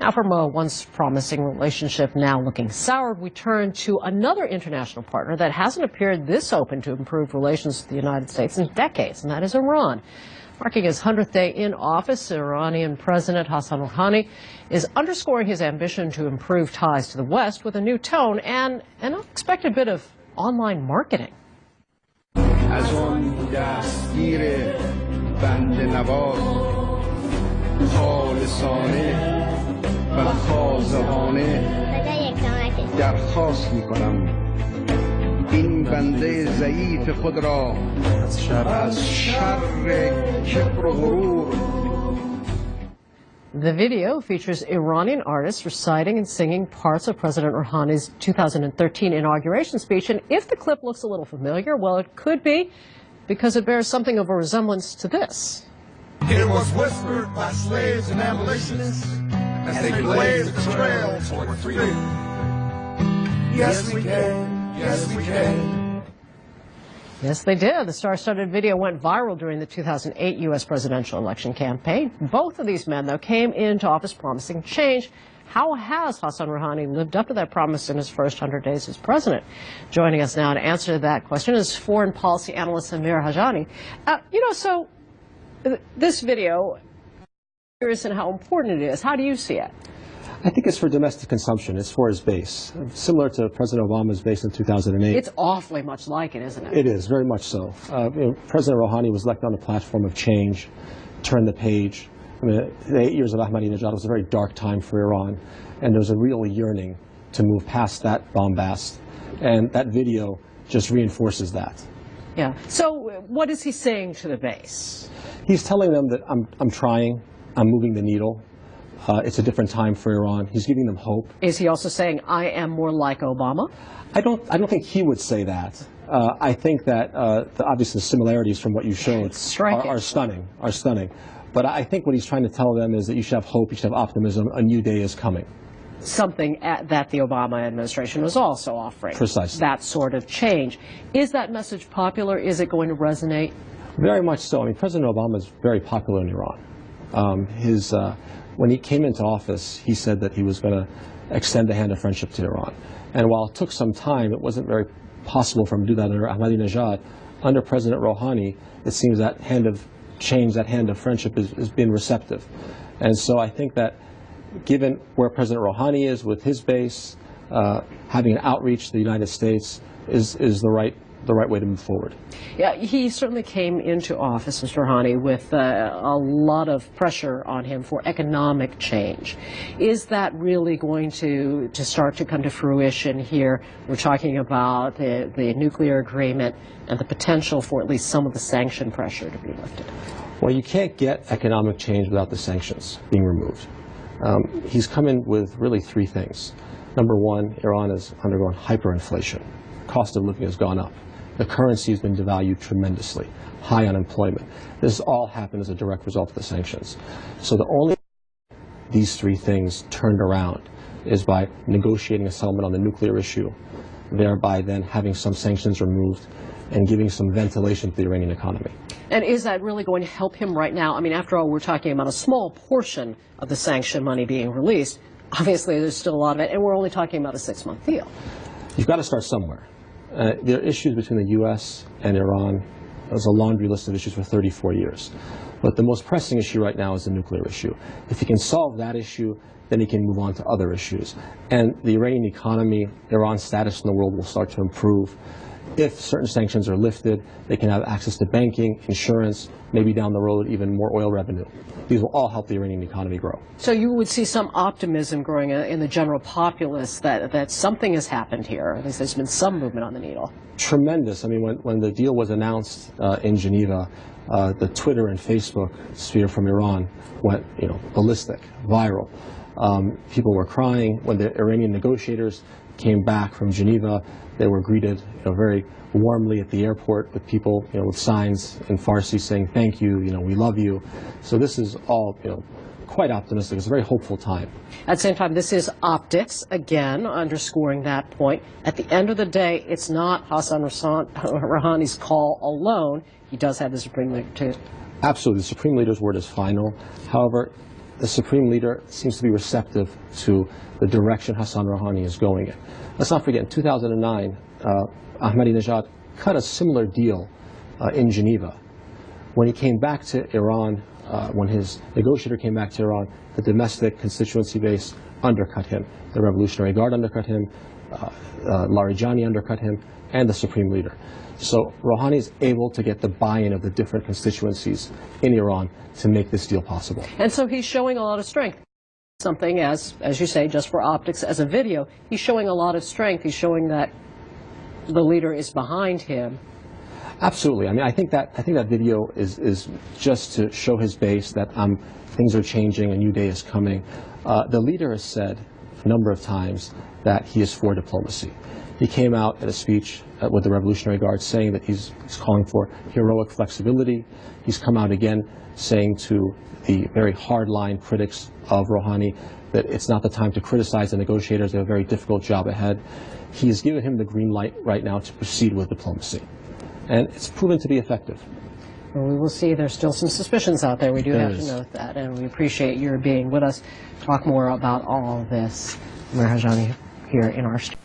Now, from a once promising relationship now looking soured, we turn to another international partner that hasn't appeared this open to improved relations with the United States in decades, and that is Iran. Marking his 100th day in office, Iranian President Hassan Rouhani is underscoring his ambition to improve ties to the West with a new tone and an unexpected bit of online marketing. این بنده ضعیف خود را از شر کبر و غرور. The video features Iranian artists reciting and singing parts of President Rouhani's 2013 inauguration speech, and if the clip looks a little familiar, well, it could be because it bears something of a resemblance to this. It was whispered by slaves and abolitionists as they blazed the trail toward freedom. Yes, we can. Yes, we can. Yes, they did. The star-studded video went viral during the 2008 U.S. presidential election campaign. Both of these men, though, came into office promising change. How has Hassan Rouhani lived up to that promise in his first 100 days as president? Joining us now to answer that question is foreign policy analyst Amir Handjani. So this video, I'm curious in how important it is. How do you see it? I think it's for domestic consumption. It's for his base, similar to President Obama's base in 2008. It's awfully much like it, isn't it? It is, very much so. President Rouhani was elected on a platform of change, turn the page. I mean, the 8 years of Ahmadinejad was a very dark time for Iran, and there was a real yearning to move past that bombast, and that video just reinforces that. Yeah. So what is he saying to the base? He's telling them that I'm trying, I'm moving the needle. It's a different time for Iran. He's giving them hope. Is he also saying, I am more like Obama? I don't think he would say that. I think that obviously the similarities from what you showed are stunning. But I think what he's trying to tell them is that you should have hope, you should have optimism, a new day is coming. Something that the Obama administration was also offering. Precisely. That sort of change. Is that message popular? Is it going to resonate? Very much so. I mean, President Obama is very popular in Iran. When he came into office, he said that he was going to extend the hand of friendship to Iran. And while it took some time, it wasn't very possible for him to do that under Ahmadinejad. Under President Rouhani, it seems that hand of change, that hand of friendship has been receptive. And so I think that given where President Rouhani is with his base, having an outreach to the United States is the right way to move forward. Yeah, he certainly came into office, Mr. Rouhani, with a lot of pressure on him for economic change. Is that really going to start to come to fruition here? We're talking about the nuclear agreement and the potential for at least some of the sanction pressure to be lifted. Well, you can't get economic change without the sanctions being removed. He's come in with really three things. Number one, Iran has undergone hyperinflation. Cost of living has gone up. The currency has been devalued tremendously. High unemployment. This all happened as a direct result of the sanctions. So the only way these three things turned around is by negotiating a settlement on the nuclear issue, thereby then having some sanctions removed and giving some ventilation to the Iranian economy. And is that really going to help him right now? I mean, after all, we're talking about a small portion of the sanction money being released. Obviously, there's still a lot of it, and we're only talking about a 6-month deal. You've got to start somewhere. There are issues between the U.S. and Iran. There's a laundry list of issues for 34 years. But the most pressing issue right now is the nuclear issue. If he can solve that issue, then he can move on to other issues. And the Iranian economy, Iran's status in the world will start to improve. If certain sanctions are lifted, they can have access to banking, insurance, maybe down the road even more oil revenue. These will all help the Iranian economy grow. So you would see some optimism growing in the general populace that something has happened here. At least there's been some movement on the needle. Tremendous. I mean, when the deal was announced in Geneva, the Twitter and Facebook sphere from Iran went, ballistic, viral. People were crying. When the Iranian negotiators came back from Geneva, they were greeted very warmly at the airport with people with signs in Farsi saying thank you, we love you. So this is all quite optimistic. It's a very hopeful time. At the same time, this is optics, again, underscoring that point. At the end of the day, it's not Hassan Rouhani's call alone. He does have the Supreme Leader too. Absolutely. The Supreme Leader's word is final. However, the Supreme Leader seems to be receptive to the direction Hassan Rouhani is going in. Let's not forget, in 2009, Ahmadinejad cut a similar deal in Geneva. When he came back to Iran, when his negotiator came back to Iran, the domestic constituency base undercut him. The Revolutionary Guard undercut him, Larijani undercut him, and the Supreme Leader. So Rouhani is able to get the buy-in of the different constituencies in Iran to make this deal possible. And so he's showing a lot of strength. Something as you say, just for optics, as a video, he's showing a lot of strength. He's showing that the leader is behind him. Absolutely. I mean, I think that video is just to show his base that things are changing, a new day is coming. The leader has said a number of times that he is for diplomacy. He came out at a speech with the Revolutionary Guard saying that he's calling for heroic flexibility. He's come out again saying to the very hard-line critics of Rouhani that it's not the time to criticize the negotiators. They have a very difficult job ahead. He has given him the green light right now to proceed with diplomacy. And it's proven to be effective. Well, we will see. There's still some suspicions out there. We do have to note that. And we appreciate your being with us. Talk more about all this. Amir Handjani here in our studio.